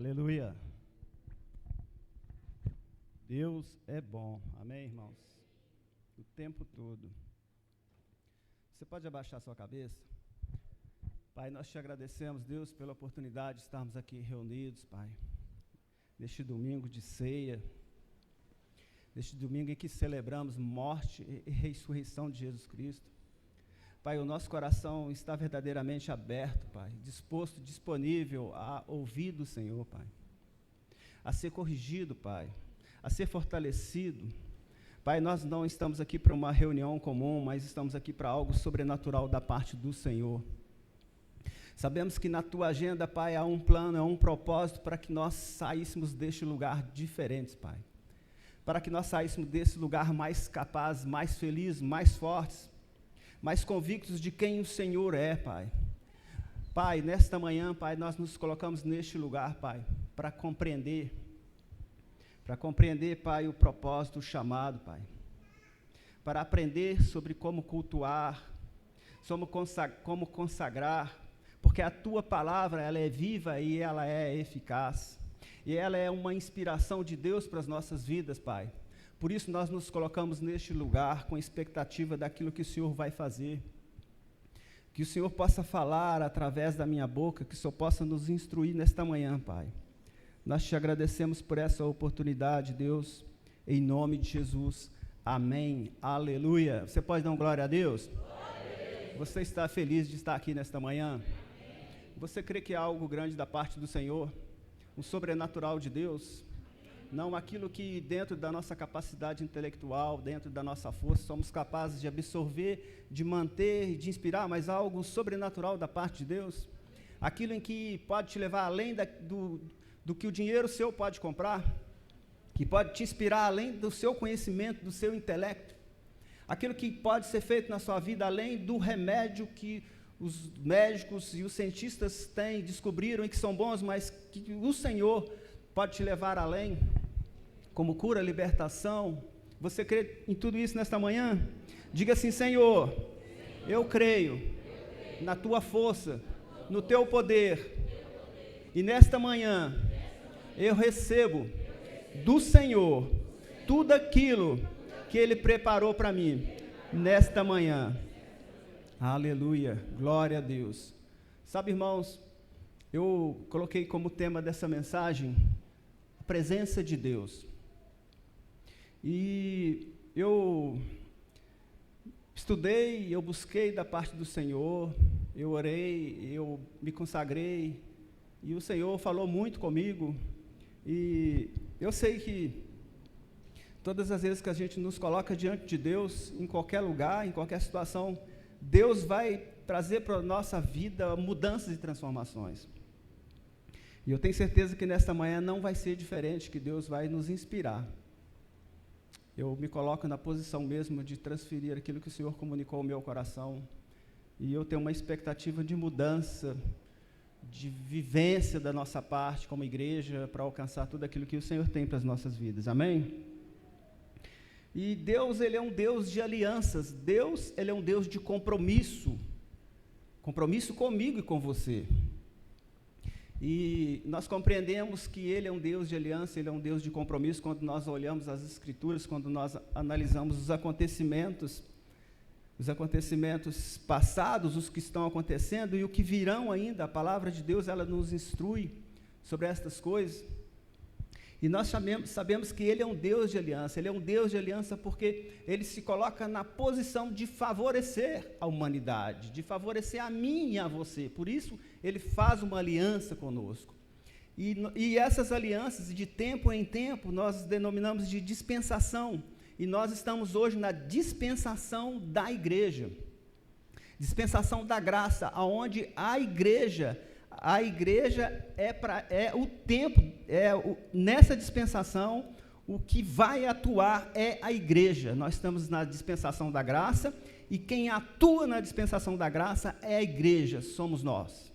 Aleluia. Deus é bom. Amém, irmãos? O tempo todo. Você pode abaixar sua cabeça? Pai, nós te agradecemos, Deus, pela oportunidade de estarmos aqui reunidos, Pai, neste domingo de ceia, neste domingo em que celebramos morte e ressurreição de Jesus Cristo. Pai, o nosso coração está verdadeiramente aberto, Pai, disposto, disponível a ouvir do Senhor, Pai, a ser corrigido, Pai, a ser fortalecido. Pai, nós não estamos aqui para uma reunião comum, mas estamos aqui para algo sobrenatural da parte do Senhor. Sabemos que na Tua agenda, Pai, há um plano, há um propósito para que nós saíssemos deste lugar diferentes, Pai, para que nós saíssemos desse lugar mais capazes, mais felizes, mais fortes, mais convictos de quem o Senhor é, Pai. Pai, nesta manhã, Pai, nós nos colocamos neste lugar, Pai, para compreender, Pai, o propósito, o chamado, Pai, para aprender sobre como cultuar, sobre como consagrar, porque a Tua palavra, ela é viva e ela é eficaz, e ela é uma inspiração de Deus para as nossas vidas, Pai. Por isso nós nos colocamos neste lugar com expectativa daquilo que o Senhor vai fazer. Que o Senhor possa falar através da minha boca, que o Senhor possa nos instruir nesta manhã, Pai. Nós te agradecemos por essa oportunidade, Deus, em nome de Jesus. Amém. Aleluia. Você pode dar um glória a Deus? Glória. Você está feliz de estar aqui nesta manhã? Amém. Você crê que há algo grande da parte do Senhor? Um sobrenatural de Deus? Não aquilo que dentro da nossa capacidade intelectual, dentro da nossa força, somos capazes de absorver, de manter, de inspirar, mas algo sobrenatural da parte de Deus. Aquilo em que pode te levar além do que o dinheiro seu pode comprar, que pode te inspirar além do seu conhecimento, do seu intelecto. Aquilo que pode ser feito na sua vida além do remédio que os médicos e os cientistas descobriram e que são bons, mas que o Senhor pode te levar além, como cura, libertação. Você crê em tudo isso nesta manhã? Diga assim: Senhor, eu creio na Tua força, no Teu poder, e nesta manhã eu recebo do Senhor tudo aquilo que Ele preparou para mim nesta manhã. Aleluia, glória a Deus. Sabe, irmãos, eu coloquei como tema dessa mensagem a presença de Deus. E eu estudei, eu busquei da parte do Senhor, eu orei, eu me consagrei, e o Senhor falou muito comigo. E eu sei que todas as vezes que a gente nos coloca diante de Deus, em qualquer lugar, em qualquer situação, Deus vai trazer para a nossa vida mudanças e transformações. E eu tenho certeza que nesta manhã não vai ser diferente, que Deus vai nos inspirar. Eu me coloco na posição mesmo de transferir aquilo que o Senhor comunicou ao meu coração, e eu tenho uma expectativa de mudança, de vivência da nossa parte como igreja, para alcançar tudo aquilo que o Senhor tem para as nossas vidas, amém? E Deus, Ele é um Deus de alianças, Deus, Ele é um Deus de compromisso comigo e com você. E nós compreendemos que Ele é um Deus de aliança, Ele é um Deus de compromisso quando nós olhamos as Escrituras, quando nós analisamos os acontecimentos passados, os que estão acontecendo e o que virão ainda. A palavra de Deus, ela nos instrui sobre estas coisas. E nós sabemos que Ele é um Deus de aliança. Ele é um Deus de aliança porque Ele se coloca na posição de favorecer a humanidade, de favorecer a mim e a você. Por isso, Ele faz uma aliança conosco. E essas alianças, de tempo em tempo, nós denominamos de dispensação. E nós estamos hoje na dispensação da igreja. Dispensação da graça, onde a igreja é o tempo, nessa dispensação, o que vai atuar é a igreja. Nós estamos na dispensação da graça, e quem atua na dispensação da graça é a igreja, somos nós.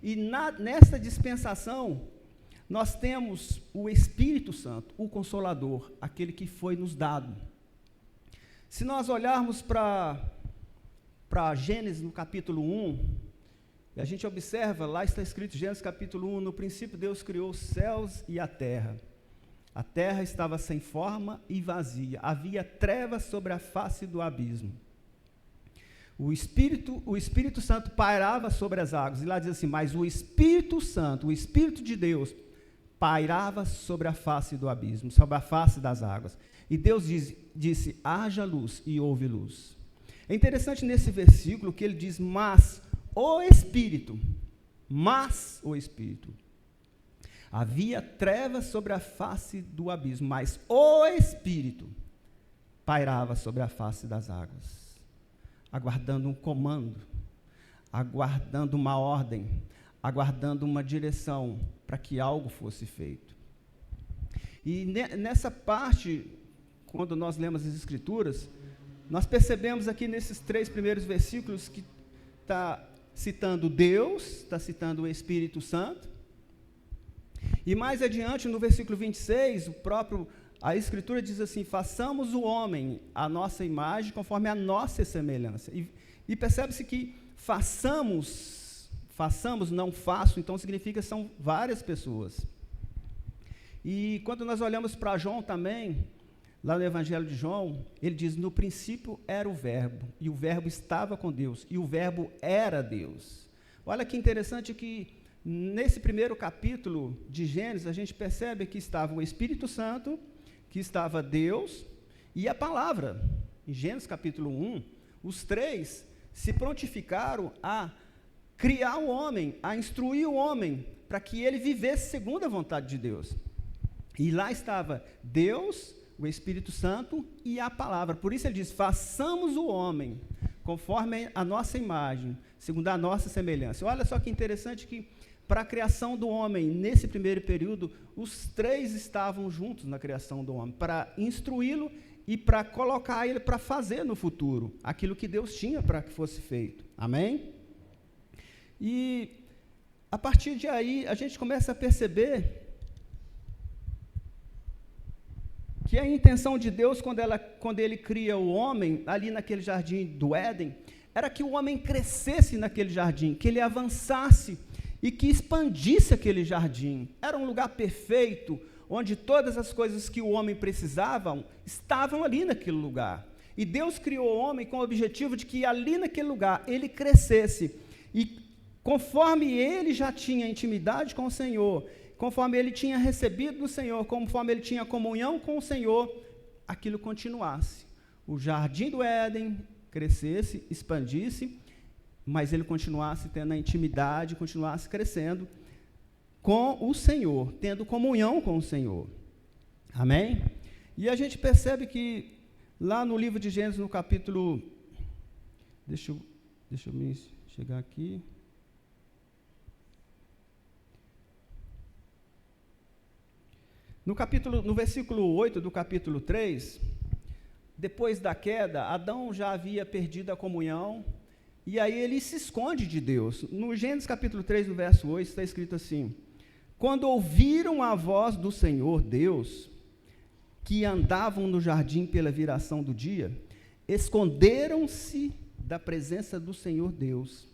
E nessa dispensação, nós temos o Espírito Santo, o Consolador, aquele que foi nos dado. Se nós olharmos para Gênesis, no capítulo 1, E a gente observa, lá está escrito, Gênesis capítulo 1, no princípio Deus criou os céus e a terra. A terra estava sem forma e vazia, havia trevas sobre a face do abismo. O Espírito Santo pairava sobre as águas, e lá diz assim, mas o Espírito Santo, o Espírito de Deus, pairava sobre a face do abismo, sobre a face das águas. E Deus disse, haja luz, e houve luz. É interessante nesse versículo que ele diz, mas o Espírito, havia trevas sobre a face do abismo, mas o Espírito pairava sobre a face das águas, aguardando um comando, aguardando uma ordem, aguardando uma direção para que algo fosse feito. E nessa parte, quando nós lemos as Escrituras, nós percebemos aqui nesses 3 primeiros versículos que está citando Deus, está citando o Espírito Santo, e mais adiante, no versículo 26, a Escritura diz assim, façamos o homem a nossa imagem, conforme a nossa semelhança. E percebe-se que façamos, não faço, então significa que são várias pessoas. E quando nós olhamos para João também, lá no Evangelho de João, ele diz, no princípio era o verbo, e o verbo estava com Deus, e o verbo era Deus. Olha que interessante que nesse primeiro capítulo de Gênesis, a gente percebe que estava o Espírito Santo, que estava Deus e a palavra. Em Gênesis capítulo 1, os 3 se prontificaram a criar o homem, a instruir o homem, para que ele vivesse segundo a vontade de Deus. E lá estava Deus, o Espírito Santo e a palavra. Por isso ele diz, façamos o homem conforme a nossa imagem, segundo a nossa semelhança. Olha só que interessante que para a criação do homem, nesse primeiro período, os 3 estavam juntos na criação do homem, para instruí-lo e para colocar ele para fazer no futuro aquilo que Deus tinha para que fosse feito. Amém? E a partir de aí, a gente começa a perceber que a intenção de Deus, quando ele cria o homem, ali naquele jardim do Éden, era que o homem crescesse naquele jardim, que ele avançasse e que expandisse aquele jardim. Era um lugar perfeito, onde todas as coisas que o homem precisava estavam ali naquele lugar. E Deus criou o homem com o objetivo de que ali naquele lugar ele crescesse. E conforme ele já tinha intimidade com o Senhor, conforme ele tinha recebido do Senhor, conforme ele tinha comunhão com o Senhor, aquilo continuasse. O jardim do Éden crescesse, expandisse, mas ele continuasse tendo a intimidade, continuasse crescendo com o Senhor, tendo comunhão com o Senhor. Amém? E a gente percebe que lá no livro de Gênesis, no capítulo... Deixa eu me chegar aqui. No versículo 8 do capítulo 3, depois da queda, Adão já havia perdido a comunhão, e aí ele se esconde de Deus. No Gênesis capítulo 3, no verso 8, está escrito assim, quando ouviram a voz do Senhor Deus, que andavam no jardim pela viração do dia, esconderam-se da presença do Senhor Deus,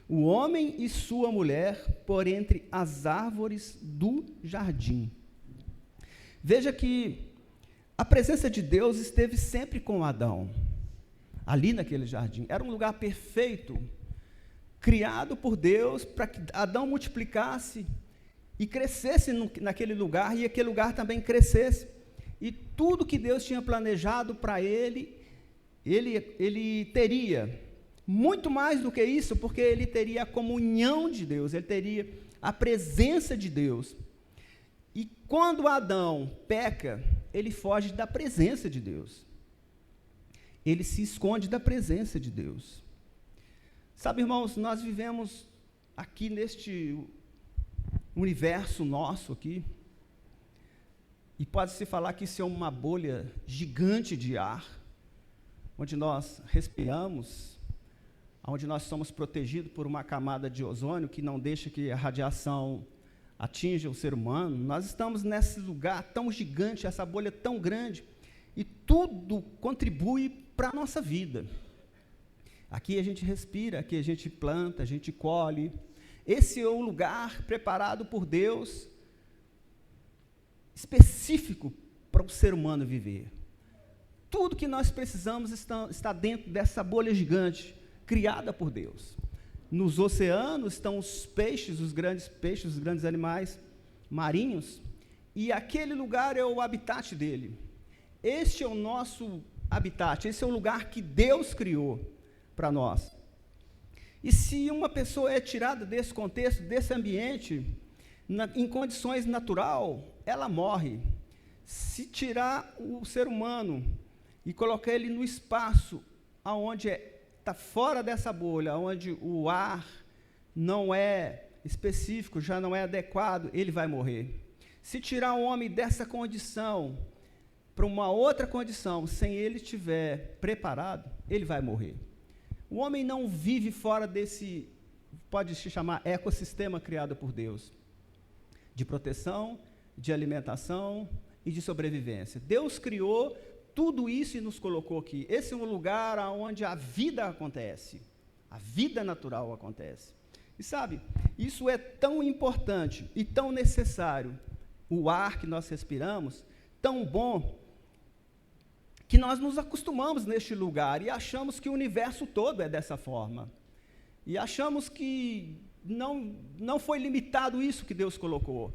o homem e sua mulher, por entre as árvores do jardim. Veja que a presença de Deus esteve sempre com Adão, ali naquele jardim. Era um lugar perfeito, criado por Deus para que Adão multiplicasse e crescesse naquele lugar, e aquele lugar também crescesse. E tudo que Deus tinha planejado para ele teria. Muito mais do que isso, porque ele teria a comunhão de Deus, ele teria a presença de Deus. E quando Adão peca, ele foge da presença de Deus. Ele se esconde da presença de Deus. Sabe, irmãos, nós vivemos aqui neste universo nosso aqui, e pode-se falar que isso é uma bolha gigante de ar, onde nós respiramos, onde nós somos protegidos por uma camada de ozônio que não deixa que a radiação atinja o ser humano. Nós estamos nesse lugar tão gigante, essa bolha tão grande, e tudo contribui para a nossa vida. Aqui a gente respira, aqui a gente planta, a gente colhe. Esse é o lugar preparado por Deus, específico para o ser humano viver. Tudo que nós precisamos está dentro dessa bolha gigante, criada por Deus. Nos oceanos estão os peixes, os grandes animais marinhos, e aquele lugar é o habitat dele. Este é o nosso habitat, esse é o lugar que Deus criou para nós. E se uma pessoa é tirada desse contexto, desse ambiente, em condições natural, ela morre. Se tirar o ser humano e colocar ele no espaço onde está fora dessa bolha, onde o ar não é específico, já não é adequado, ele vai morrer. Se tirar um homem dessa condição para uma outra condição, sem ele estiver preparado, ele vai morrer. O homem não vive fora desse, pode se chamar, ecossistema criado por Deus, de proteção, de alimentação e de sobrevivência. Deus criou tudo isso e nos colocou aqui. Esse é um lugar onde a vida acontece, a vida natural acontece. E sabe, isso é tão importante e tão necessário, o ar que nós respiramos, tão bom, que nós nos acostumamos neste lugar e achamos que o universo todo é dessa forma. E achamos que não foi limitado isso que Deus colocou.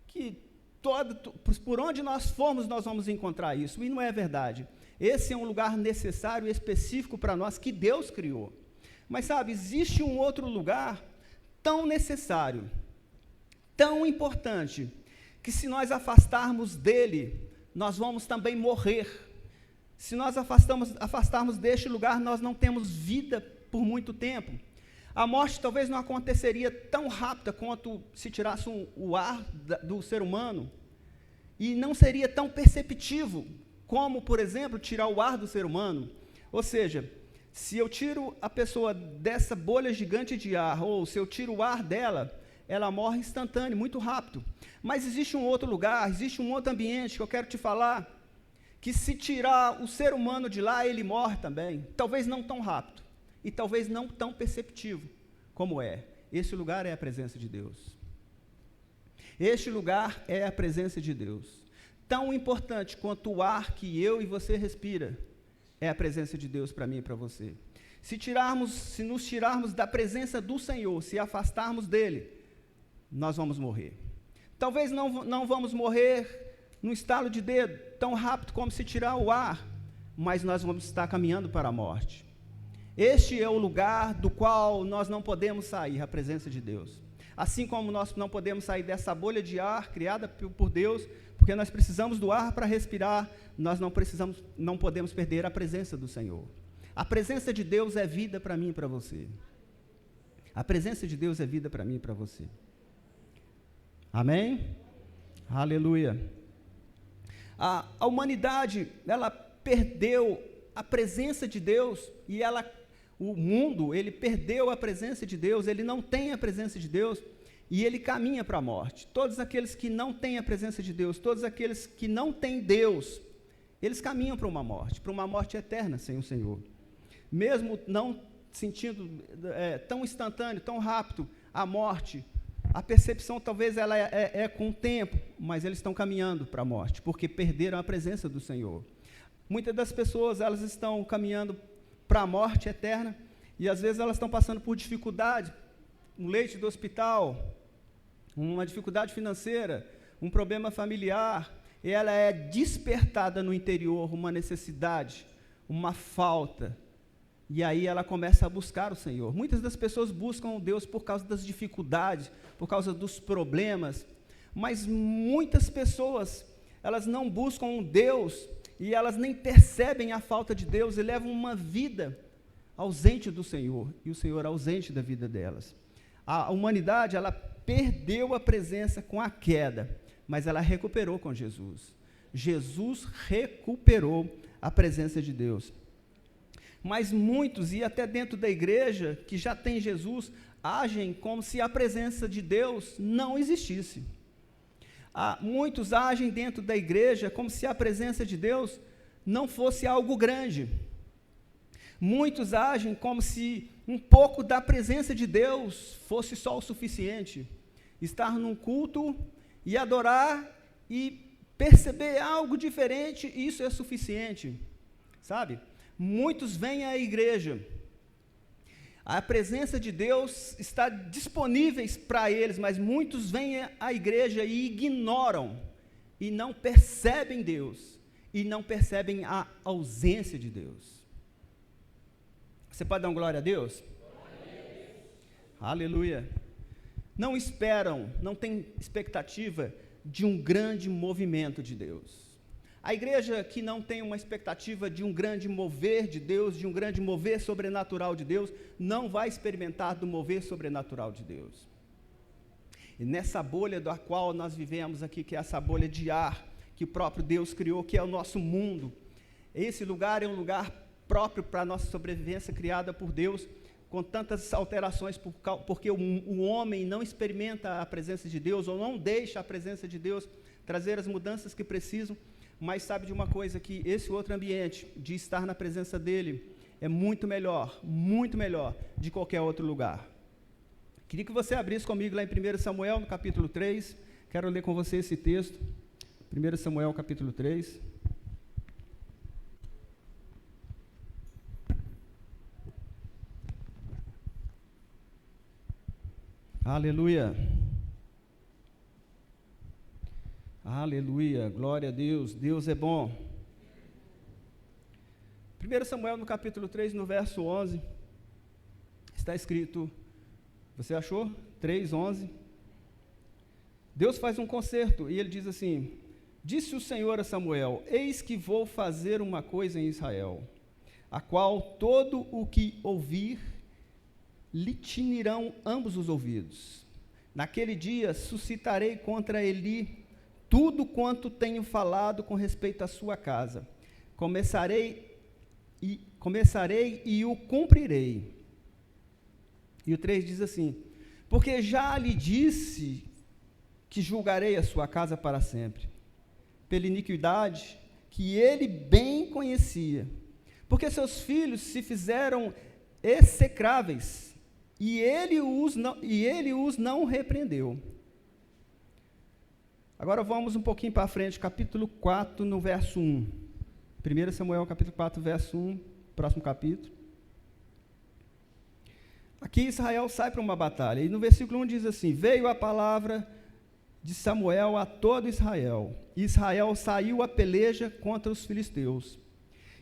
Que por onde nós formos, nós vamos encontrar isso. E não é verdade. Esse é um lugar necessário e específico para nós que Deus criou. Mas, sabe, existe um outro lugar tão necessário, tão importante, que se nós afastarmos dele, nós vamos também morrer. Se nós afastarmos deste lugar, nós não temos vida por muito tempo. A morte talvez não aconteceria tão rápida quanto se tirasse o ar do ser humano, e não seria tão perceptivo como, por exemplo, tirar o ar do ser humano. Ou seja, se eu tiro a pessoa dessa bolha gigante de ar, ou se eu tiro o ar dela, ela morre instantâneo, muito rápido. Mas existe um outro lugar, existe um outro ambiente que eu quero te falar, que se tirar o ser humano de lá, ele morre também. Talvez não tão rápido, e talvez não tão perceptivo como é. Esse lugar é a presença de Deus. Este lugar é a presença de Deus. Tão importante quanto o ar que eu e você respira, é a presença de Deus para mim e para você. Se nos tirarmos da presença do Senhor, se afastarmos dele, nós vamos morrer. Talvez não vamos morrer num estalo de dedo, tão rápido como se tirar o ar, mas nós vamos estar caminhando para a morte. Este é o lugar do qual nós não podemos sair, a presença de Deus. Assim como nós não podemos sair dessa bolha de ar criada por Deus, porque nós precisamos do ar para respirar, nós não podemos perder a presença do Senhor. A presença de Deus é vida para mim e para você. A presença de Deus é vida para mim e para você. Amém? Aleluia. A humanidade, ela perdeu a presença de Deus, e o mundo, ele perdeu a presença de Deus, ele não tem a presença de Deus, e ele caminha para a morte. Todos aqueles que não têm a presença de Deus, todos aqueles que não têm Deus, eles caminham para uma morte eterna sem o Senhor. Mesmo não sentindo tão instantâneo, tão rápido, a morte, a percepção talvez ela é com o tempo, mas eles estão caminhando para a morte, porque perderam a presença do Senhor. Muitas das pessoas, elas estão caminhando para a morte eterna, e às vezes elas estão passando por dificuldade, um leite do hospital, uma dificuldade financeira, um problema familiar, e ela é despertada no interior uma necessidade, uma falta, e aí ela começa a buscar o Senhor. Muitas das pessoas buscam Deus por causa das dificuldades, por causa dos problemas, mas muitas pessoas, elas não buscam Deus, e elas nem percebem a falta de Deus, e levam uma vida ausente do Senhor, e o Senhor ausente da vida delas. A humanidade, ela perdeu a presença com a queda, mas ela recuperou com Jesus. Jesus recuperou a presença de Deus. Mas muitos, e até dentro da igreja, que já tem Jesus, agem como se a presença de Deus não existisse. Muitos agem dentro da igreja como se a presença de Deus não fosse algo grande. Muitos agem como se um pouco da presença de Deus fosse só o suficiente. Estar num culto e adorar e perceber algo diferente, isso é suficiente, sabe? Muitos vêm à igreja, a presença de Deus está disponível para eles, mas muitos vêm à igreja e ignoram, e não percebem Deus, e não percebem a ausência de Deus. Você pode dar uma glória a Deus? Glória a Deus. Aleluia. Não esperam, não têm expectativa de um grande movimento de Deus. A igreja que não tem uma expectativa de um grande mover de Deus, de um grande mover sobrenatural de Deus, não vai experimentar do mover sobrenatural de Deus. E nessa bolha da qual nós vivemos aqui, que é essa bolha de ar, que o próprio Deus criou, que é o nosso mundo, esse lugar é um lugar próprio para a nossa sobrevivência, criada por Deus, com tantas alterações, porque o homem não experimenta a presença de Deus, ou não deixa a presença de Deus trazer as mudanças que precisam, mas sabe de uma coisa, que esse outro ambiente, de estar na presença dEle, é muito melhor de qualquer outro lugar. Queria que você abrisse comigo lá em 1 Samuel, no capítulo 3, quero ler com você esse texto, 1 Samuel, capítulo 3. Aleluia. Aleluia, glória a Deus, Deus é bom. 1 Samuel, no capítulo 3, no verso 11, está escrito, você achou? 3:11. Deus faz um concerto, e ele diz assim, disse o Senhor a Samuel, eis que vou fazer uma coisa em Israel, a qual todo o que ouvir, lhe tinirão ambos os ouvidos. Naquele dia, suscitarei contra Eli tudo quanto tenho falado com respeito à sua casa. Começarei e o cumprirei. E o 3 diz assim, porque já lhe disse que julgarei a sua casa para sempre, pela iniquidade que ele bem conhecia, porque seus filhos se fizeram execráveis, e ele os não repreendeu. Agora vamos um pouquinho para frente, capítulo 4, no verso 1. 1 Samuel, capítulo 4, verso 1, próximo capítulo. Aqui Israel sai para uma batalha, e no versículo 1 diz assim, veio a palavra de Samuel a todo Israel. Israel saiu a peleja contra os filisteus,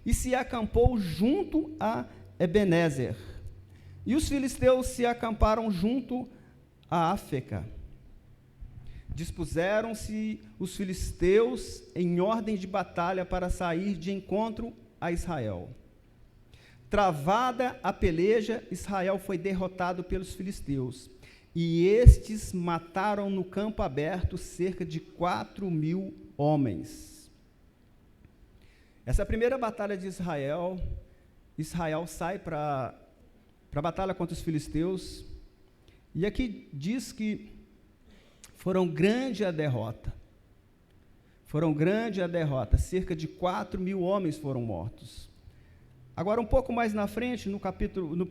e se acampou junto a Ebenezer. E os filisteus se acamparam junto a Áfeca. Dispuseram-se os filisteus em ordem de batalha para sair de encontro a Israel. Travada a peleja, Israel foi derrotado pelos filisteus, e estes mataram no campo aberto cerca de 4.000 homens. Essa primeira batalha de Israel sai para a batalha contra os filisteus, e aqui diz que foram grande a derrota, cerca de 4.000 homens foram mortos. Agora, um pouco mais na frente, no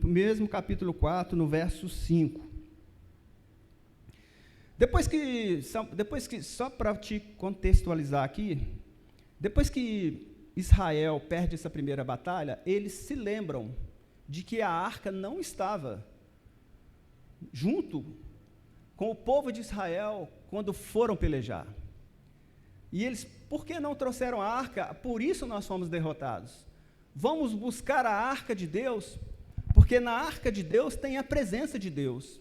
mesmo capítulo 4, no verso 5. Depois que, só para te contextualizar aqui, depois que Israel perde essa primeira batalha, eles se lembram de que a arca não estava junto com o povo de Israel quando foram pelejar. E eles, por que não trouxeram a arca? Por isso nós fomos derrotados. Vamos buscar a arca de Deus, porque na arca de Deus tem a presença de Deus.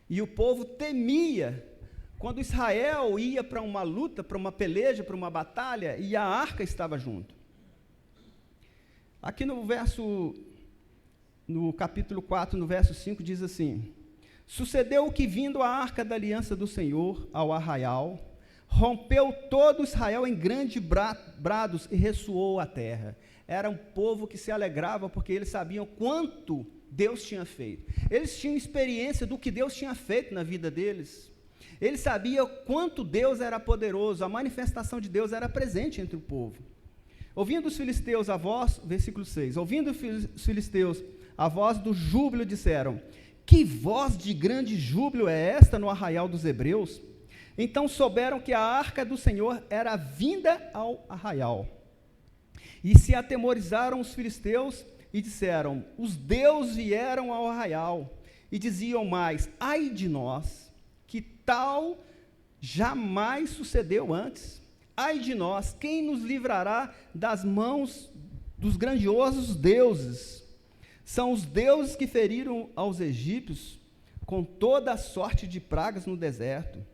E o povo temia quando Israel ia para uma luta, para uma peleja, para uma batalha, e a arca estava junto. Aqui no capítulo 4, no verso 5, diz assim, sucedeu que vindo a arca da aliança do Senhor ao arraial, rompeu todo Israel em grandes brados e ressoou a terra. Era um povo que se alegrava porque eles sabiam quanto Deus tinha feito. Eles tinham experiência do que Deus tinha feito na vida deles. Eles sabiam quanto Deus era poderoso, a manifestação de Deus era presente entre o povo. Ouvindo os filisteus a voz, versículo 6, ouvindo os filisteus a voz do júbilo, disseram: que voz de grande júbilo é esta no arraial dos hebreus? Então souberam que a arca do Senhor era vinda ao arraial. E se atemorizaram os filisteus e disseram: os deuses vieram ao arraial. E diziam mais: ai de nós, que tal jamais sucedeu antes. Ai de nós, quem nos livrará das mãos dos grandiosos deuses? São os deuses que feriram aos egípcios com toda a sorte de pragas no deserto.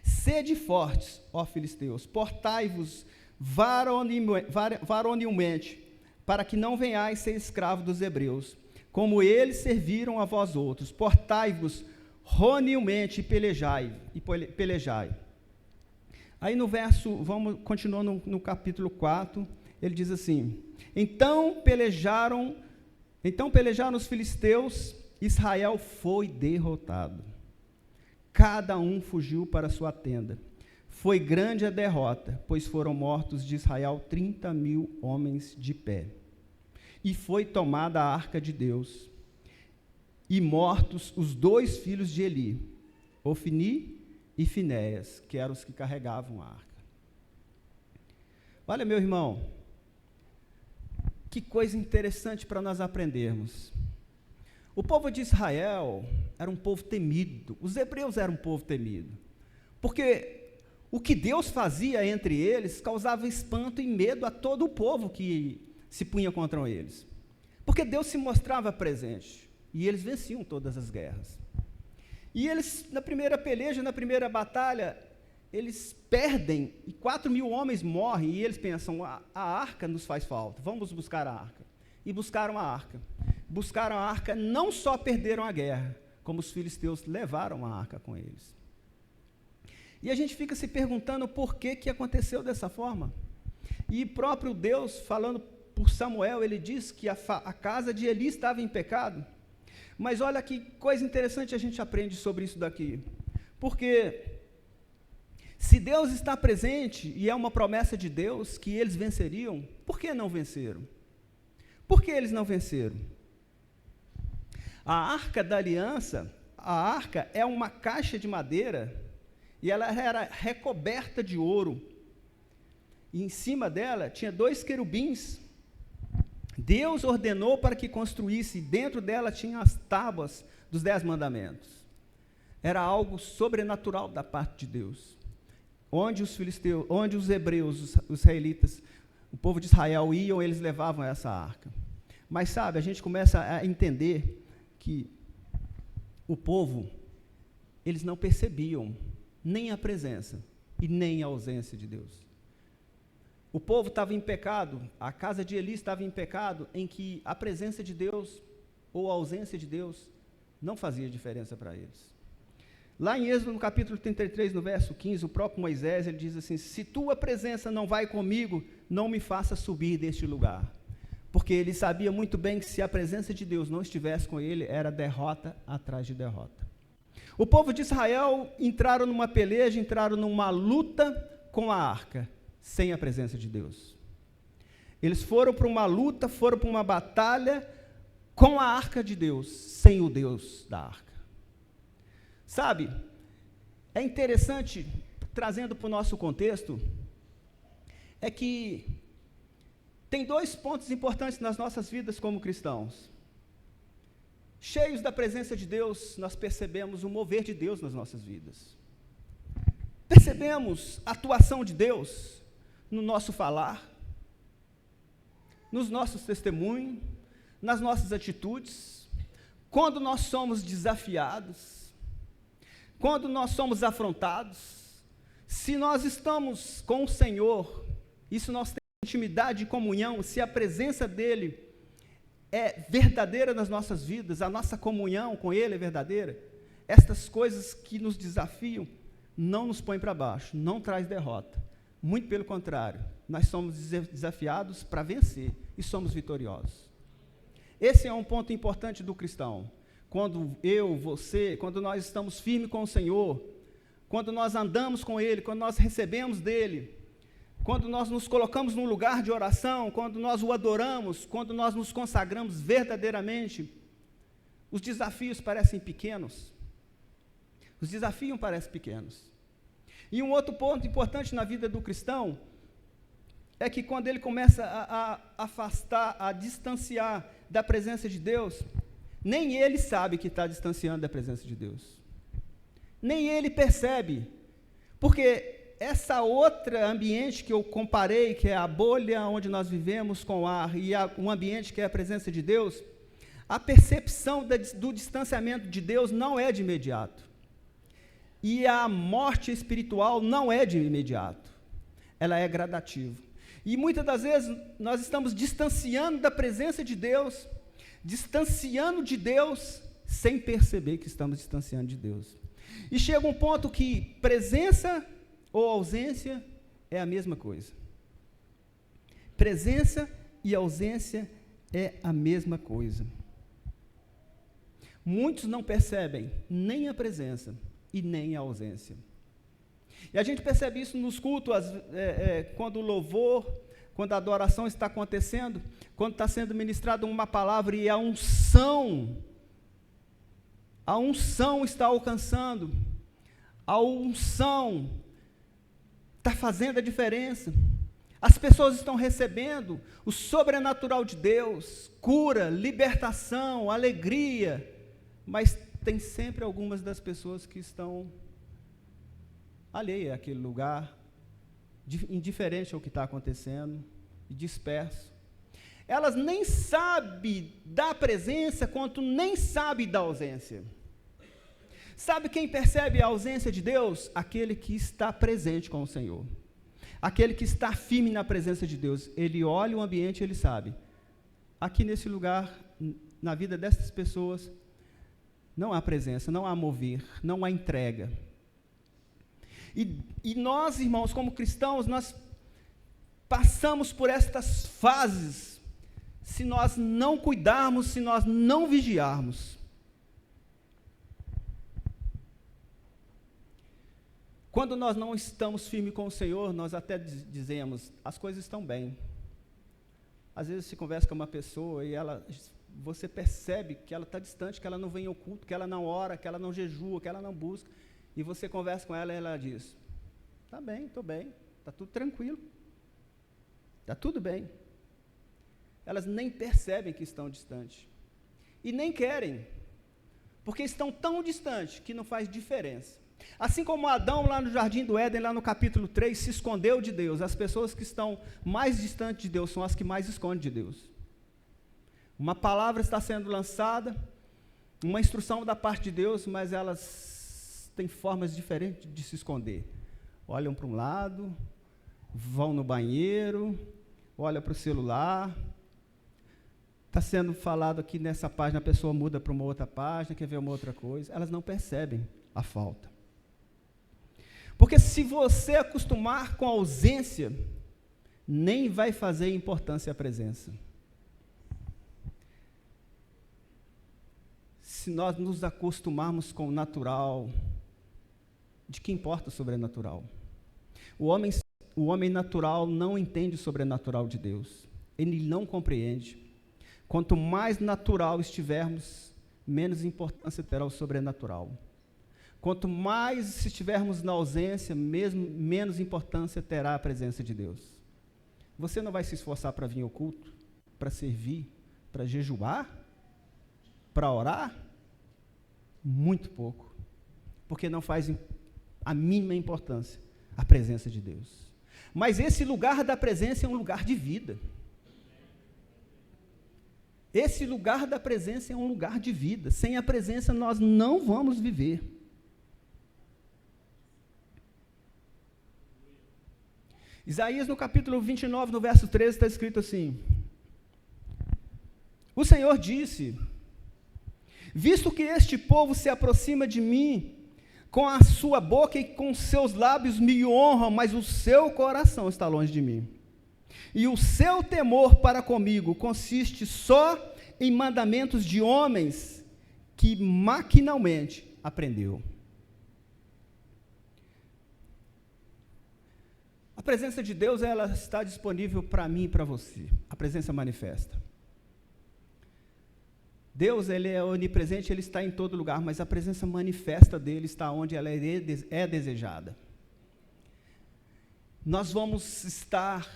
Sede fortes, ó filisteus, portai-vos varonilmente, para que não venhais ser escravos dos hebreus, como eles serviram a vós outros. Portai-vos ronilmente e pelejai. Aí no verso, vamos continuando no capítulo 4, ele diz assim: Então pelejaram os filisteus, Israel foi derrotado. Cada um fugiu para sua tenda. Foi grande a derrota, pois foram mortos de Israel 30.000 homens de pé. E foi tomada a arca de Deus, e mortos os 2 filhos de Eli, Ofni e Finéias, que eram os que carregavam a arca. Olha, meu irmão, que coisa interessante para nós aprendermos. O povo de Israel era um povo temido, os hebreus eram um povo temido, porque o que Deus fazia entre eles causava espanto e medo a todo o povo que se punha contra eles, porque Deus se mostrava presente, e eles venciam todas as guerras. E eles, na primeira peleja, na primeira batalha, eles perdem, e 4.000 homens morrem, e eles pensam: a arca nos faz falta, vamos buscar a arca. E buscaram a arca. Buscaram a arca, não só perderam a guerra, como os filisteus levaram a arca com eles. E a gente fica se perguntando por que aconteceu dessa forma. E próprio Deus, falando por Samuel, ele diz que a casa de Eli estava em pecado. Mas olha que coisa interessante a gente aprende sobre isso daqui. Porque se Deus está presente, e é uma promessa de Deus que eles venceriam, por que não venceram? Por que eles não venceram? A arca da aliança, a arca é uma caixa de madeira, e ela era recoberta de ouro. E em cima dela tinha 2 querubins. Deus ordenou para que construísse, e dentro dela tinha as tábuas dos 10 mandamentos. Era algo sobrenatural da parte de Deus. Onde os filisteus, onde os hebreus, os israelitas, o povo de Israel iam, eles levavam essa arca. Mas sabe, a gente começa a entender que o povo, eles não percebiam nem a presença e nem a ausência de Deus. O povo estava em pecado, a casa de Eli estava em pecado, em que a presença de Deus ou a ausência de Deus não fazia diferença para eles. Lá em Êxodo, no capítulo 33, no verso 15, o próprio Moisés, ele diz assim: se tua presença não vai comigo, não me faça subir deste lugar. Porque ele sabia muito bem que se a presença de Deus não estivesse com ele, era derrota atrás de derrota. O povo de Israel entraram numa peleja, entraram numa luta com a arca, sem a presença de Deus. Eles foram para uma luta, foram para uma batalha com a arca de Deus, sem o Deus da arca. Sabe, é interessante, trazendo para o nosso contexto, é que tem 2 pontos importantes nas nossas vidas como cristãos. Cheios da presença de Deus, nós percebemos o mover de Deus nas nossas vidas. Percebemos a atuação de Deus no nosso falar, nos nossos testemunhos, nas nossas atitudes, quando nós somos desafiados, quando nós somos afrontados. Se nós estamos com o Senhor, e se nós temos intimidade e comunhão, se a presença dEle é verdadeira nas nossas vidas, a nossa comunhão com Ele é verdadeira, estas coisas que nos desafiam não nos põem para baixo, não traz derrota. Muito pelo contrário, nós somos desafiados para vencer e somos vitoriosos. Esse é um ponto importante do cristão. Quando você, quando nós estamos firmes com o Senhor, quando nós andamos com Ele, quando nós recebemos dEle, quando nós nos colocamos num lugar de oração, quando nós o adoramos, quando nós nos consagramos verdadeiramente, os desafios parecem pequenos. Os desafios parecem pequenos. E um outro ponto importante na vida do cristão é que quando ele começa a afastar, a distanciar da presença de Deus, nem ele sabe que está distanciando da presença de Deus. Nem ele percebe. Porque essa outra ambiente que eu comparei, que é a bolha onde nós vivemos com o ar, e um ambiente que é a presença de Deus, a percepção do distanciamento de Deus não é de imediato. E a morte espiritual não é de imediato. Ela é gradativa. E muitas das vezes nós estamos distanciando da presença de Deus, distanciando de Deus, sem perceber que estamos distanciando de Deus. E chega um ponto que presença ou ausência é a mesma coisa. Presença e ausência é a mesma coisa. Muitos não percebem nem a presença e nem a ausência. E a gente percebe isso nos cultos, quando o louvor, quando a adoração está acontecendo, quando está sendo ministrada uma palavra e a unção está alcançando, a unção está fazendo a diferença. As pessoas estão recebendo o sobrenatural de Deus, cura, libertação, alegria, mas tem sempre algumas das pessoas que estão alheias àquele lugar, indiferente ao que está acontecendo, e disperso. Elas nem sabem da presença, quanto nem sabem da ausência. Sabe quem percebe a ausência de Deus? Aquele que está presente com o Senhor. Aquele que está firme na presença de Deus. Ele olha o ambiente e ele sabe. Aqui nesse lugar, na vida dessas pessoas, não há presença, não há mover, não há entrega. E nós, irmãos, como cristãos, nós passamos por estas fases, se nós não cuidarmos, se nós não vigiarmos. Quando nós não estamos firmes com o Senhor, nós até dizemos, as coisas estão bem. Às vezes você conversa com uma pessoa e você percebe que ela está distante, que ela não vem ao culto, que ela não ora, que ela não jejua, que ela não busca. E você conversa com ela e ela diz, está bem, estou bem, está tudo tranquilo, está tudo bem. Elas nem percebem que estão distantes. E nem querem, porque estão tão distantes que não faz diferença. Assim como Adão lá no Jardim do Éden, lá no capítulo 3, se escondeu de Deus, as pessoas que estão mais distantes de Deus são as que mais escondem de Deus. Uma palavra está sendo lançada, uma instrução da parte de Deus, mas elas têm formas diferentes de se esconder. Olham para um lado, vão no banheiro, olham para o celular. Está sendo falado aqui nessa página, a pessoa muda para uma outra página, quer ver uma outra coisa. Elas não percebem a falta. Porque se você acostumar com a ausência, nem vai fazer importância a presença. Se nós nos acostumarmos com o natural, de que importa o sobrenatural? O homem natural não entende o sobrenatural de Deus. Ele não compreende. Quanto mais natural estivermos, menos importância terá o sobrenatural. Quanto mais estivermos na ausência, menos importância terá a presença de Deus. Você não vai se esforçar para vir ao culto, para servir, para jejuar, para orar? Muito pouco. Porque não faz a mínima importância a presença de Deus. Mas esse lugar da presença é um lugar de vida. Esse lugar da presença é um lugar de vida. Sem a presença nós não vamos viver. Isaías, no capítulo 29, no verso 13, está escrito assim: o Senhor disse, visto que este povo se aproxima de mim, com a sua boca e com seus lábios me honram, mas o seu coração está longe de mim. E o seu temor para comigo consiste só em mandamentos de homens que maquinalmente aprendeu. presença de Deus, ela está disponível para mim e para você. A presença manifesta. Deus, ele é onipresente, ele está em todo lugar, mas a presença manifesta dele está onde ela é desejada. Nós vamos estar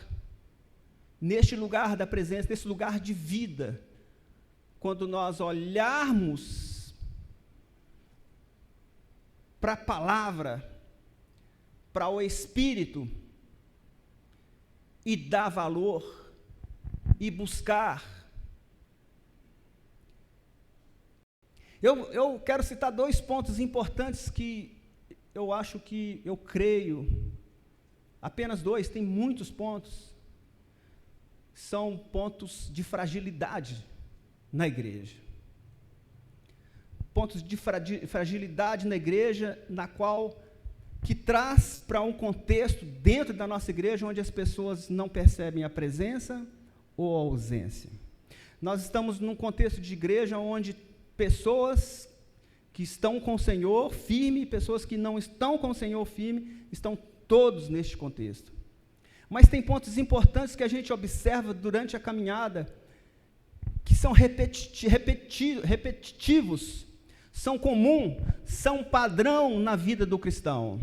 neste lugar da presença, nesse lugar de vida, quando nós olharmos para a palavra, para o Espírito, e dar valor, e buscar. Eu quero citar 2 pontos importantes que eu creio, apenas 2, tem muitos pontos, são pontos de fragilidade na igreja. Pontos de fragilidade na igreja, que traz para um contexto dentro da nossa igreja, onde as pessoas não percebem a presença ou a ausência. Nós estamos num contexto de igreja onde pessoas que estão com o Senhor firme e pessoas que não estão com o Senhor firme, estão todos neste contexto. Mas tem pontos importantes que a gente observa durante a caminhada, que são repetitivos, são comum, são padrão na vida do cristão.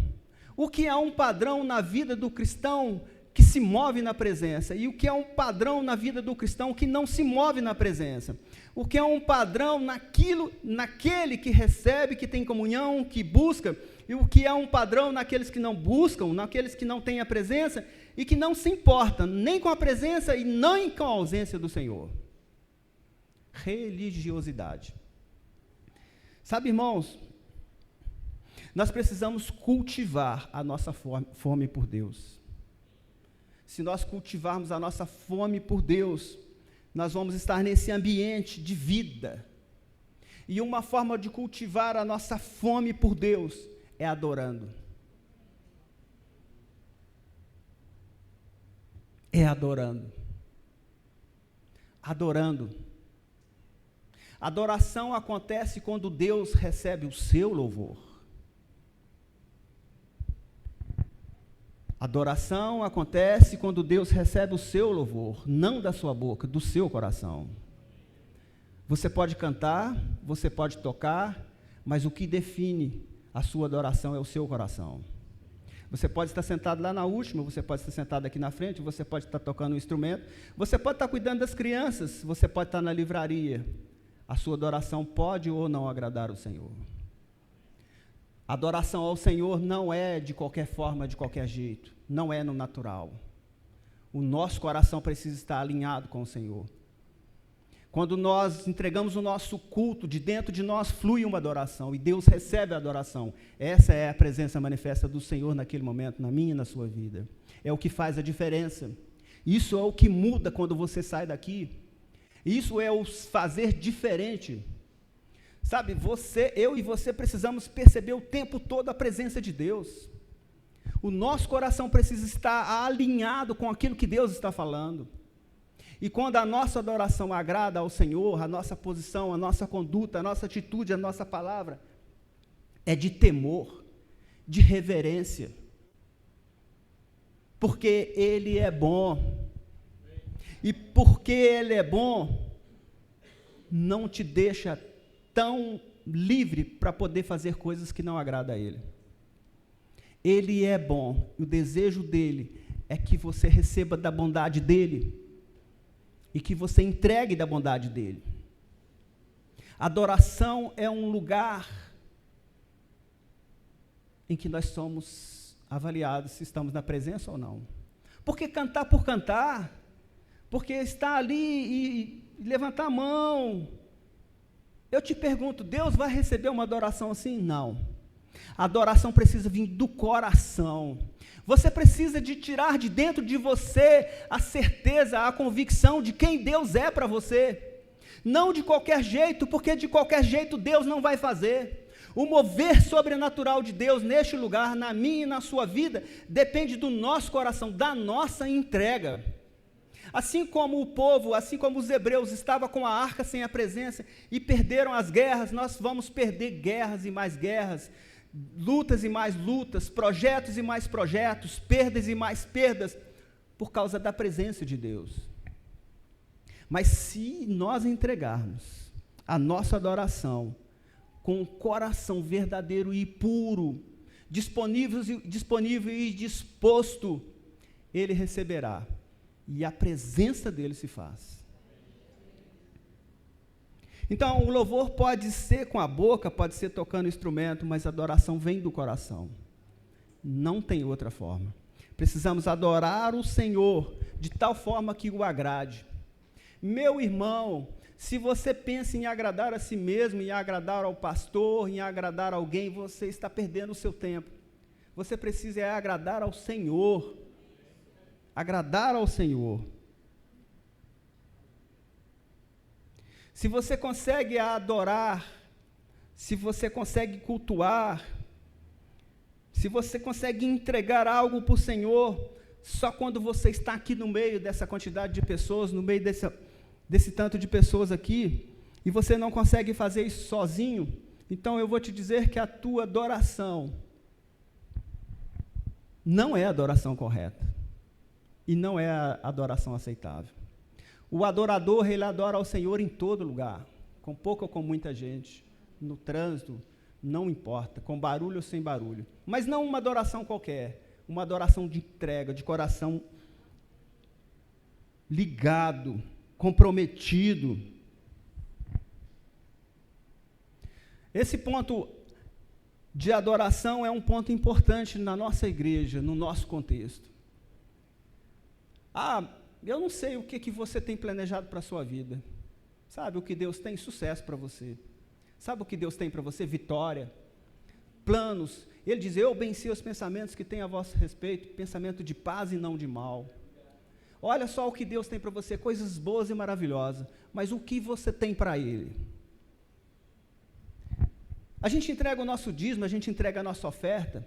O que é um padrão na vida do cristão que se move na presença? E o que é um padrão na vida do cristão que não se move na presença? O que é um padrão naquele que recebe, que tem comunhão, que busca, e o que é um padrão naqueles que não buscam, naqueles que não têm a presença, e que não se importam nem com a presença e nem com a ausência do Senhor. Religiosidade. Sabe, irmãos, nós precisamos cultivar a nossa fome por Deus. Se nós cultivarmos a nossa fome por Deus, nós vamos estar nesse ambiente de vida. E uma forma de cultivar a nossa fome por Deus é adorando. É adorando. Adorando. Adoração acontece quando Deus recebe o seu louvor. Adoração acontece quando Deus recebe o seu louvor, não da sua boca, do seu coração. Você pode cantar, você pode tocar, mas o que define a sua adoração é o seu coração. Você pode estar sentado lá na última, você pode estar sentado aqui na frente, você pode estar tocando um instrumento, você pode estar cuidando das crianças, você pode estar na livraria. A sua adoração pode ou não agradar o Senhor. Adoração ao Senhor não é de qualquer forma, de qualquer jeito. Não é no natural. O nosso coração precisa estar alinhado com o Senhor. Quando nós entregamos o nosso culto, de dentro de nós flui uma adoração, e Deus recebe a adoração. Essa é a presença manifesta do Senhor naquele momento, na minha e na sua vida. É o que faz a diferença. Isso é o que muda quando você sai daqui. Isso é o fazer diferente. Sabe, eu e você precisamos perceber o tempo todo a presença de Deus. O nosso coração precisa estar alinhado com aquilo que Deus está falando. E quando a nossa adoração agrada ao Senhor, a nossa posição, a nossa conduta, a nossa atitude, a nossa palavra, é de temor, de reverência. Porque Ele é bom. E porque Ele é bom, não te deixa tão livre para poder fazer coisas que não agradam a Ele. Ele é bom, e o desejo dEle é que você receba da bondade dEle, e que você entregue da bondade dEle. Adoração é um lugar em que nós somos avaliados se estamos na presença ou não. Porque cantar por cantar, porque estar ali e levantar a mão, eu te pergunto, Deus vai receber uma adoração assim? Não. A adoração precisa vir do coração. Você precisa de tirar de dentro de você a certeza, a convicção de quem Deus é para você. Não de qualquer jeito, porque de qualquer jeito Deus não vai fazer. O mover sobrenatural de Deus neste lugar, na minha e na sua vida, depende do nosso coração, da nossa entrega. Assim como o povo, assim como os hebreus estavam com a arca sem a presença e perderam as guerras, nós vamos perder guerras e mais guerras, lutas e mais lutas, projetos e mais projetos, perdas e mais perdas, por causa da presença de Deus. Mas se nós entregarmos a nossa adoração com um coração verdadeiro e puro, disponível e disposto, Ele receberá, e a presença dEle se faz. Então, o louvor pode ser com a boca, pode ser tocando instrumento, mas a adoração vem do coração. Não tem outra forma. Precisamos adorar o Senhor de tal forma que o agrade. Meu irmão, se você pensa em agradar a si mesmo, em agradar ao pastor, em agradar alguém, você está perdendo o seu tempo. Você precisa agradar ao Senhor. Agradar ao Senhor. Se você consegue adorar, se você consegue cultuar, se você consegue entregar algo para o Senhor, só quando você está aqui no meio dessa quantidade de pessoas, no meio desse tanto de pessoas aqui, e você não consegue fazer isso sozinho, então eu vou te dizer que a tua adoração não é a adoração correta, e não é a adoração aceitável. O adorador, ele adora ao Senhor em todo lugar, com pouca ou com muita gente, no trânsito, não importa, com barulho ou sem barulho. Mas não uma adoração qualquer, uma adoração de entrega, de coração ligado, comprometido. Esse ponto de adoração é um ponto importante na nossa igreja, no nosso contexto. Eu não sei o que você tem planejado para a sua vida. Sabe o que Deus tem? Sucesso para você. Sabe o que Deus tem para você? Vitória. Planos. Ele diz, eu bem sei os pensamentos que tem a vosso respeito, pensamento de paz e não de mal. Olha só o que Deus tem para você, coisas boas e maravilhosas. Mas o que você tem para Ele? A gente entrega o nosso dízimo, a gente entrega a nossa oferta.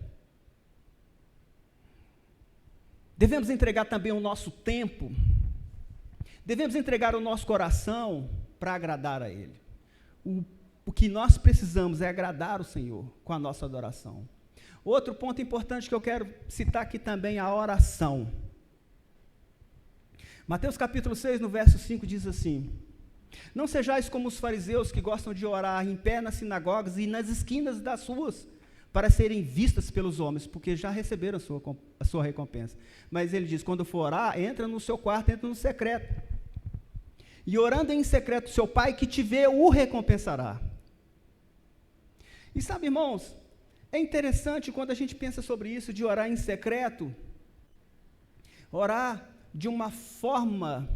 Devemos entregar também o nosso tempo, devemos entregar o nosso coração para agradar a Ele. O que nós precisamos é agradar o Senhor com a nossa adoração. Outro ponto importante que eu quero citar aqui também é a oração. Mateus capítulo 6, no verso 5, diz assim, não sejais como os fariseus que gostam de orar em pé nas sinagogas e nas esquinas das ruas, para serem vistas pelos homens, porque já receberam a sua recompensa. Mas ele diz, quando for orar, entra no seu quarto, entra no secreto. E orando em secreto, seu pai que te vê, o recompensará. E sabe, irmãos, é interessante quando a gente pensa sobre isso, de orar em secreto, orar de uma forma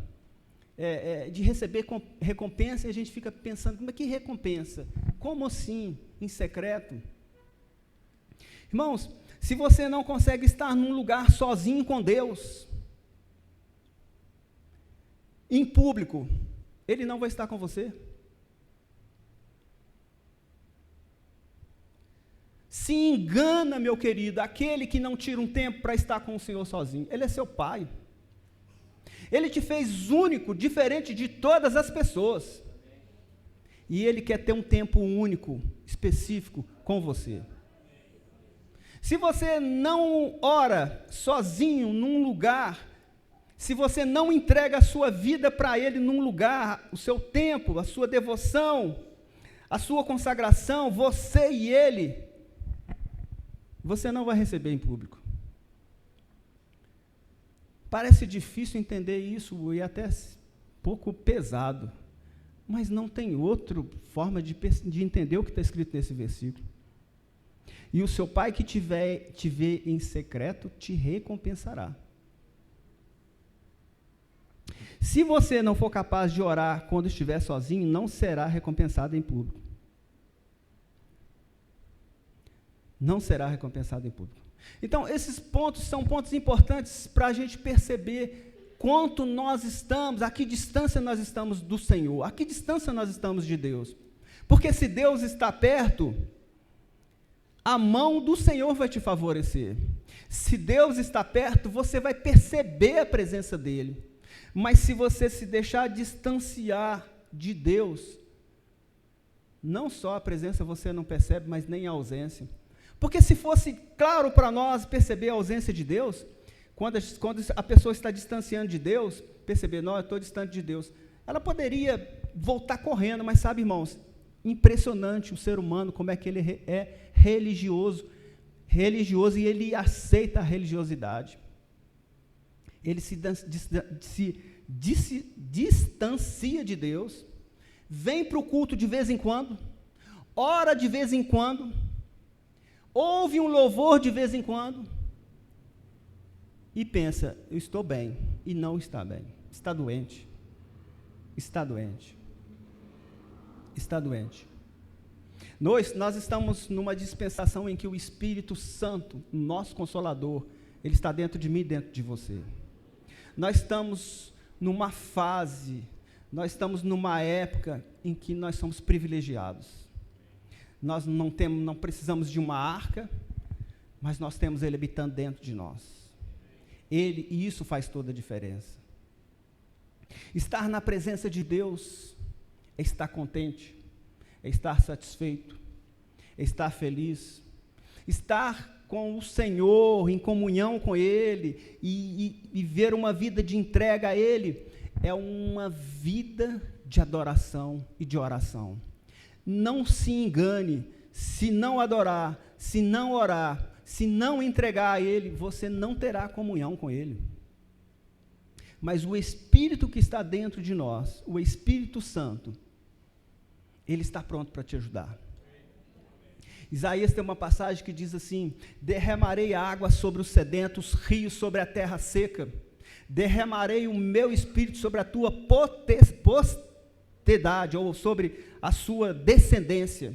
de receber recompensa, e a gente fica pensando, mas que recompensa? Como assim, em secreto? Irmãos, se você não consegue estar num lugar sozinho com Deus, em público, Ele não vai estar com você. Se engana, meu querido, aquele que não tira um tempo para estar com o Senhor sozinho. Ele é seu Pai. Ele te fez único, diferente de todas as pessoas. E Ele quer ter um tempo único, específico com você. Se você não ora sozinho num lugar, se você não entrega a sua vida para Ele num lugar, o seu tempo, a sua devoção, a sua consagração, você e Ele, você não vai receber em público. Parece difícil entender isso e até pouco pesado, mas não tem outra forma de entender o que está escrito nesse versículo. E o seu pai que te vê em secreto, te recompensará. Se você não for capaz de orar quando estiver sozinho, não será recompensado em público. Não será recompensado em público. Então, esses pontos são pontos importantes para a gente perceber quanto nós estamos, a que distância nós estamos do Senhor, a que distância nós estamos de Deus. Porque se Deus está perto, a mão do Senhor vai te favorecer. Se Deus está perto, você vai perceber a presença dEle. Mas se você se deixar distanciar de Deus, não só a presença você não percebe, mas nem a ausência. Porque se fosse claro para nós perceber a ausência de Deus, quando a pessoa está distanciando de Deus, perceber, não, eu estou distante de Deus, ela poderia voltar correndo, mas sabe, irmãos, impressionante o ser humano, como é que ele é religioso e ele aceita a religiosidade. Ele se distancia de Deus, vem para o culto de vez em quando, ora de vez em quando, ouve um louvor de vez em quando, e pensa, eu estou bem, e não está bem, está doente, está doente, está doente. Nós estamos numa dispensação em que o Espírito Santo, nosso Consolador, ele está dentro de mim e dentro de você. Nós estamos numa fase, nós estamos numa época em que nós somos privilegiados. Nós não precisamos de uma arca, mas nós temos ele habitando dentro de nós. E isso faz toda a diferença. Estar na presença de Deus é estar contente, é estar satisfeito, é estar feliz, estar com o Senhor, em comunhão com Ele, e ver uma vida de entrega a Ele, é uma vida de adoração e de oração. Não se engane, se não adorar, se não orar, se não entregar a Ele, você não terá comunhão com Ele. Mas o Espírito que está dentro de nós, o Espírito Santo, Ele está pronto para te ajudar. Isaías tem uma passagem que diz assim: derramarei água sobre os sedentos, rios sobre a terra seca, derramarei o meu Espírito sobre a tua posteridade, ou sobre a sua descendência.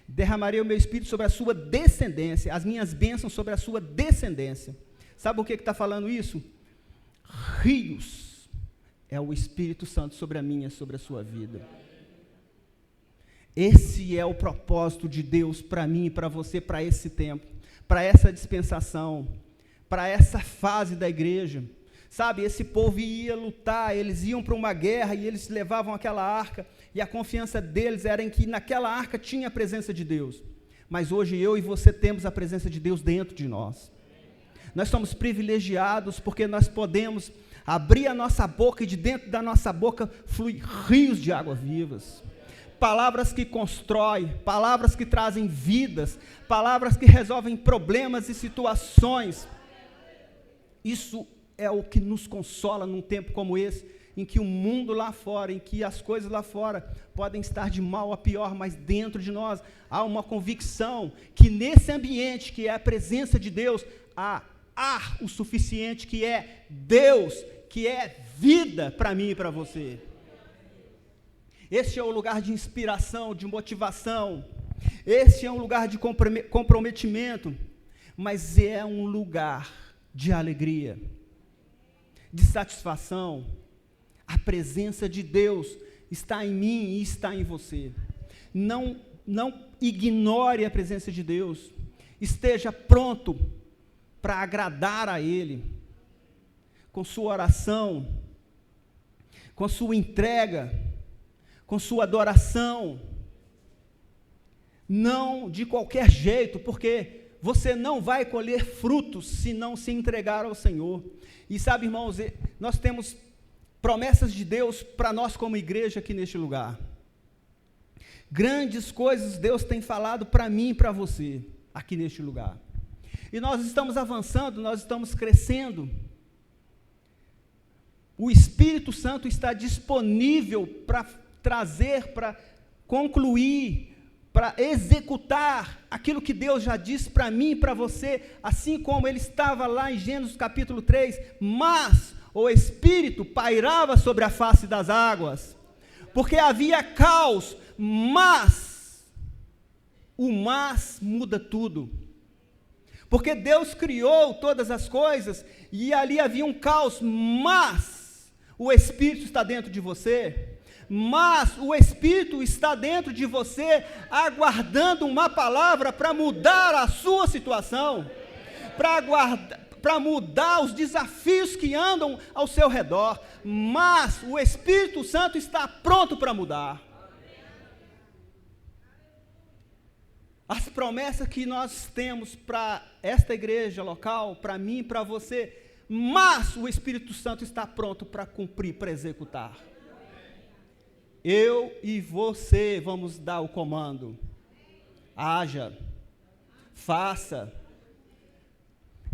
Derramarei o meu Espírito sobre a sua descendência, as minhas bênçãos sobre a sua descendência. Sabe o que está falando isso? Rios é o Espírito Santo sobre a minha, sobre a sua vida. Esse é o propósito de Deus para mim e para você, para esse tempo, para essa dispensação, para essa fase da igreja. Sabe, esse povo ia lutar, eles iam para uma guerra e eles levavam aquela arca, e a confiança deles era em que naquela arca tinha a presença de Deus. Mas hoje eu e você temos a presença de Deus dentro de nós. Nós somos privilegiados porque nós podemos abrir a nossa boca e de dentro da nossa boca flui rios de água vivas. Palavras que constroem, palavras que trazem vidas, palavras que resolvem problemas e situações. Isso é o que nos consola num tempo como esse, em que o mundo lá fora, em que as coisas lá fora podem estar de mal a pior, mas dentro de nós há uma convicção que nesse ambiente, que é a presença de Deus, há ar o suficiente, que é Deus, que é vida para mim e para você. Este é o lugar de inspiração, de motivação, este é um lugar de comprometimento, mas é um lugar de alegria, de satisfação. A presença de Deus está em mim e está em você. Não ignore a presença de Deus, esteja pronto para agradar a Ele, com sua oração, com sua entrega, com sua adoração, não de qualquer jeito, porque você não vai colher frutos se não se entregar ao Senhor. E sabe, irmãos, nós temos promessas de Deus para nós como igreja aqui neste lugar. Grandes coisas Deus tem falado para mim e para você aqui neste lugar. E nós estamos avançando, nós estamos crescendo. O Espírito Santo está disponível para trazer, para concluir, para executar aquilo que Deus já disse para mim e para você, assim como ele estava lá em Gênesis capítulo 3, mas o Espírito pairava sobre a face das águas, porque havia caos, mas o mas muda tudo, porque Deus criou todas as coisas, e ali havia um caos, mas o Espírito está dentro de você, mas o Espírito está dentro de você, aguardando uma palavra para mudar a sua situação, para mudar os desafios que andam ao seu redor, mas o Espírito Santo está pronto para mudar. as promessas que nós temos para esta igreja local, para mim, para você, mas o Espírito Santo está pronto para cumprir, para executar. Eu e você vamos dar o comando. Haja, faça.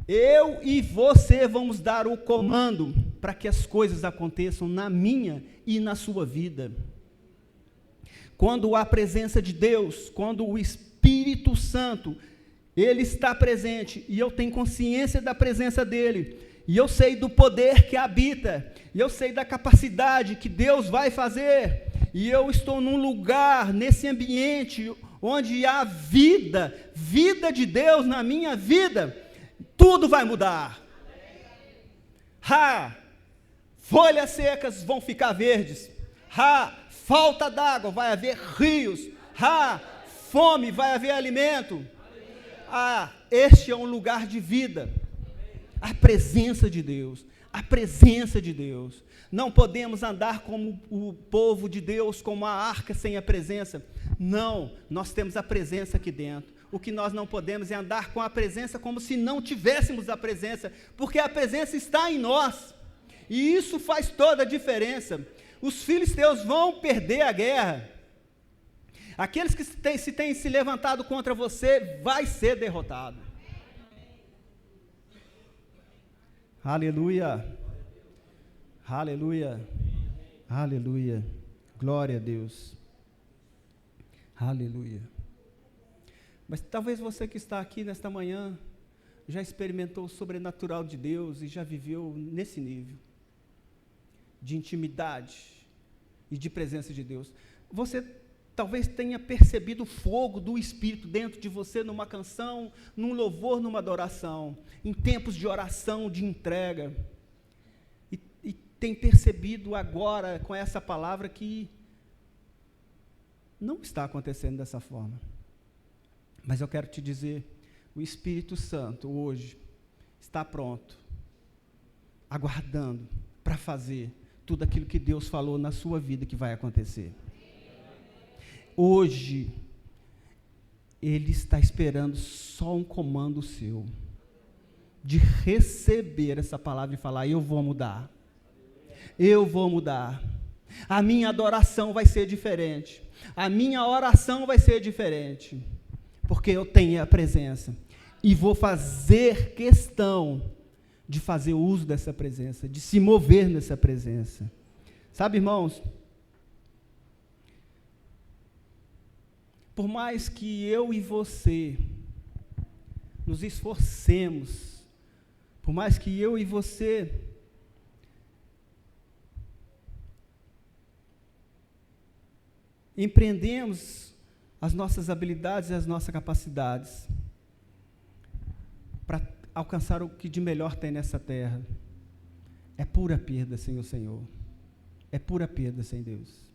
Eu e você vamos dar o comando para que as coisas aconteçam na minha e na sua vida. Quando a presença de Deus, quando o Espírito Santo, Ele está presente, e eu tenho consciência da presença dEle, e eu sei do poder que habita, e eu sei da capacidade que Deus vai fazer, e eu estou num lugar, nesse ambiente, onde há vida de Deus na minha vida, tudo vai mudar. Folhas secas vão ficar verdes. Falta d'água, vai haver rios. Fome, vai haver alimento. Este é um lugar de vida. A presença de Deus. A presença de Deus. Não podemos andar como o povo de Deus, como a arca sem a presença. Não, nós temos a presença aqui dentro. O que nós não podemos é andar com a presença como se não tivéssemos a presença, porque a presença está em nós. E isso faz toda a diferença. Os filisteus vão perder a guerra. Aqueles que têm se levantado contra você, vai ser derrotado. Aleluia. Aleluia. Aleluia. Glória a Deus. Aleluia. Mas talvez você que está aqui nesta manhã, já experimentou o sobrenatural de Deus e já viveu nesse nível de intimidade e de presença de Deus. Você talvez tenha percebido o fogo do Espírito dentro de você numa canção, num louvor, numa adoração, em tempos de oração, de entrega. E tem percebido agora com essa palavra que não está acontecendo dessa forma. Mas eu quero te dizer, o Espírito Santo hoje está pronto, aguardando para fazer tudo aquilo que Deus falou na sua vida que vai acontecer. Hoje, Ele está esperando só um comando seu, de receber essa palavra e falar, eu vou mudar, eu vou mudar, a minha adoração vai ser diferente, a minha oração vai ser diferente, porque eu tenho a presença, e vou fazer questão de fazer uso dessa presença, de se mover nessa presença. Sabe, irmãos, por mais que eu e você nos esforcemos, por mais que eu e você empreendemos as nossas habilidades e as nossas capacidades para alcançar o que de melhor tem nessa terra, é pura perda sem o Senhor, é pura perda sem Deus.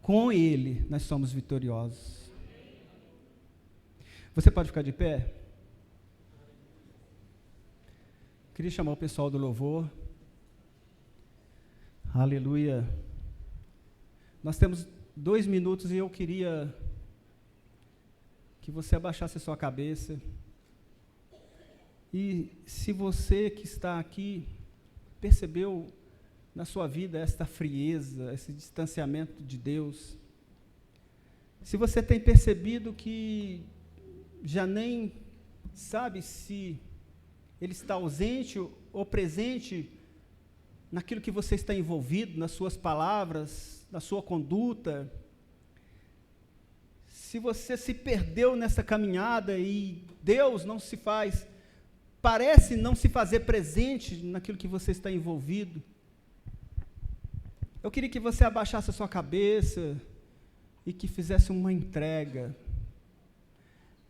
Com Ele nós somos vitoriosos. Você pode ficar de pé? Queria chamar o pessoal do louvor. Aleluia. Nós temos 2 minutos e eu queria que você abaixasse a sua cabeça. E se você que está aqui percebeu na sua vida esta frieza, esse distanciamento de Deus, se você tem percebido que já nem sabe se Ele está ausente ou presente naquilo que você está envolvido, nas suas palavras, na sua conduta, se você se perdeu nessa caminhada e Deus não se faz, parece não se fazer presente naquilo que você está envolvido, eu queria que você abaixasse a sua cabeça e que fizesse uma entrega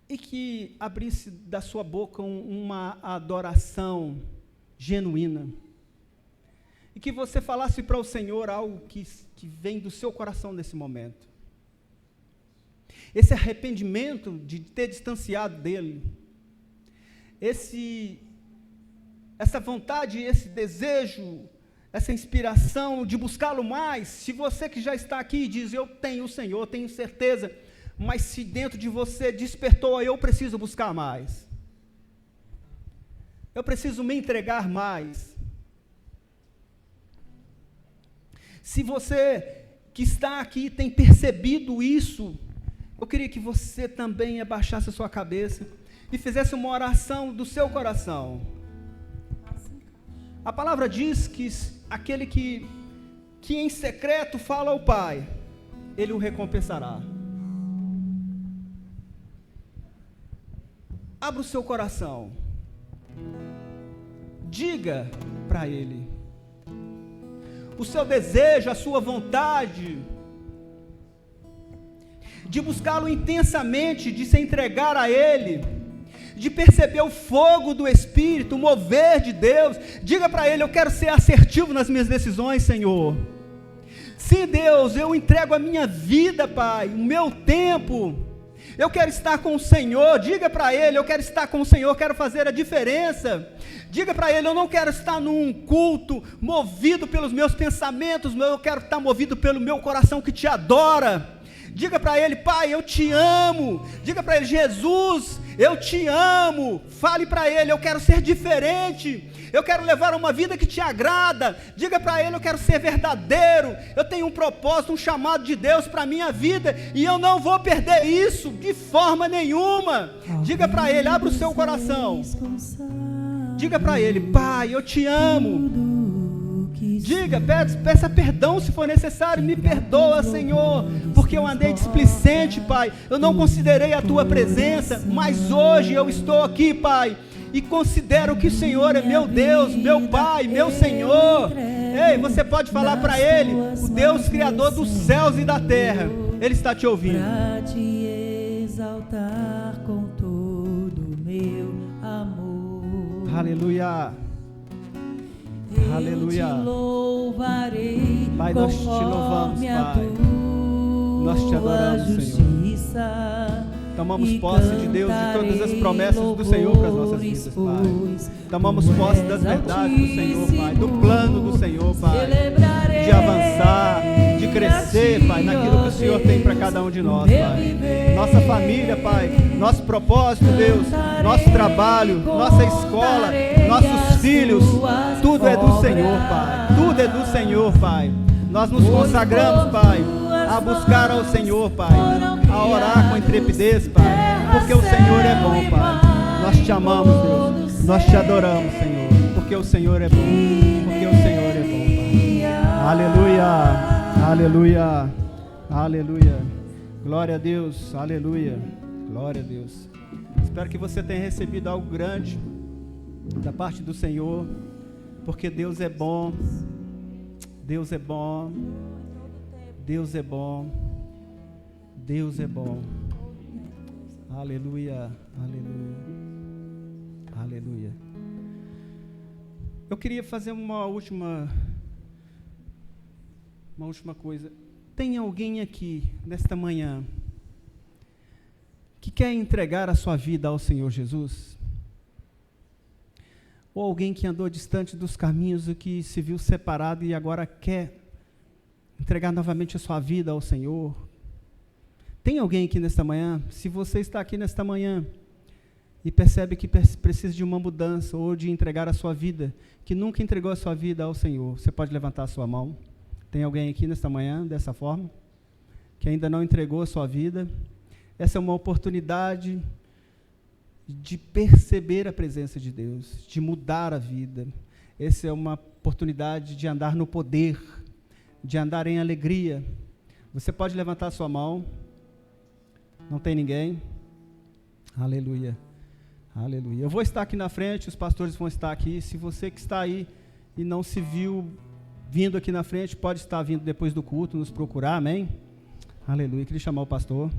e que abrisse da sua boca uma adoração genuína e que você falasse para o Senhor algo que vem do seu coração nesse momento. Esse arrependimento de ter distanciado dEle, essa vontade, esse desejo, essa inspiração de buscá-lo mais. Se você que já está aqui diz, eu tenho o Senhor, tenho certeza, mas se dentro de você despertou, eu preciso buscar mais. Eu preciso me entregar mais. Se você que está aqui tem percebido isso, eu queria que você também abaixasse a sua cabeça e fizesse uma oração do seu coração. A palavra diz que aquele que em secreto fala ao Pai, Ele o recompensará. Abra o seu coração. Diga para Ele o seu desejo, a sua vontade de buscá-lo intensamente, de se entregar a Ele, de perceber o fogo do Espírito, o mover de Deus. Diga para Ele: eu quero ser assertivo nas minhas decisões, Senhor. Sim, Deus, eu entrego a minha vida, Pai, o meu tempo. Eu quero estar com o Senhor. Diga para Ele: eu quero estar com o Senhor, quero fazer a diferença. Diga para Ele: eu não quero estar num culto movido pelos meus pensamentos, eu quero estar movido pelo meu coração que te adora. Diga para Ele: Pai, eu te amo. Diga para Ele: Jesus, eu te amo. Fale para Ele: eu quero ser diferente, eu quero levar uma vida que te agrada. Diga para Ele: eu quero ser verdadeiro, eu tenho um propósito, um chamado de Deus para a minha vida, e eu não vou perder isso de forma nenhuma. Diga para Ele, abra o seu coração. Diga para Ele: Pai, eu te amo. Diga, peça perdão se for necessário. Me perdoa, Senhor, porque eu andei displicente, Pai. Eu não considerei a Tua presença, mas hoje eu estou aqui, Pai, e considero que o Senhor é meu Deus, meu Pai, meu Senhor. Ei, você pode falar para Ele, o Deus Criador dos céus e da terra. Ele está te ouvindo. Para te exaltar com todo o meu amor. Aleluia. Aleluia. Eu te louvarei, Pai, nós te louvamos, Pai. Nós te adoramos, Senhor. Tomamos posse de Deus, de todas as promessas do Senhor para as nossas vidas, Pai. Tomamos posse das verdades do Senhor, Pai, do plano do Senhor, Pai, de avançar, de crescer, Pai, naquilo que o Senhor tem para cada um de nós, Pai. Nossa família, Pai, nosso propósito, Deus, nosso trabalho, nossa escola, nossos filhos, tudo é do Senhor, Pai. Tudo é do Senhor, Pai. Nós nos consagramos, Pai, a buscar ao Senhor, Pai, a orar com intrepidez, Pai, porque o Senhor é bom, Pai. Nós te amamos, Deus, nós te adoramos, Senhor, porque o Senhor é bom, porque o Senhor é bom, Pai. Aleluia, aleluia, aleluia, glória a Deus, aleluia, glória a Deus. Espero que você tenha recebido algo grande da parte do Senhor, porque Deus é bom, Deus é bom, Deus é bom, Deus é bom. Aleluia, aleluia, aleluia. Eu queria fazer uma última coisa. Tem alguém aqui nesta manhã que quer entregar a sua vida ao Senhor Jesus? Ou alguém que andou distante dos caminhos e que se viu separado e agora quer entregar novamente a sua vida ao Senhor? Tem alguém aqui nesta manhã? Se você está aqui nesta manhã e percebe que precisa de uma mudança ou de entregar a sua vida, que nunca entregou a sua vida ao Senhor, você pode levantar a sua mão. Tem alguém aqui nesta manhã dessa forma? Que ainda não entregou a sua vida? Essa é uma oportunidade de perceber a presença de Deus, de mudar a vida. Essa é uma oportunidade de andar no poder, de andar em alegria. Você pode levantar a sua mão. Não tem ninguém? Aleluia, aleluia. Eu vou estar aqui na frente, os pastores vão estar aqui. Se você que está aí e não se viu vindo aqui na frente, pode estar vindo depois do culto, nos procurar, amém? Aleluia. Queria chamar o pastor.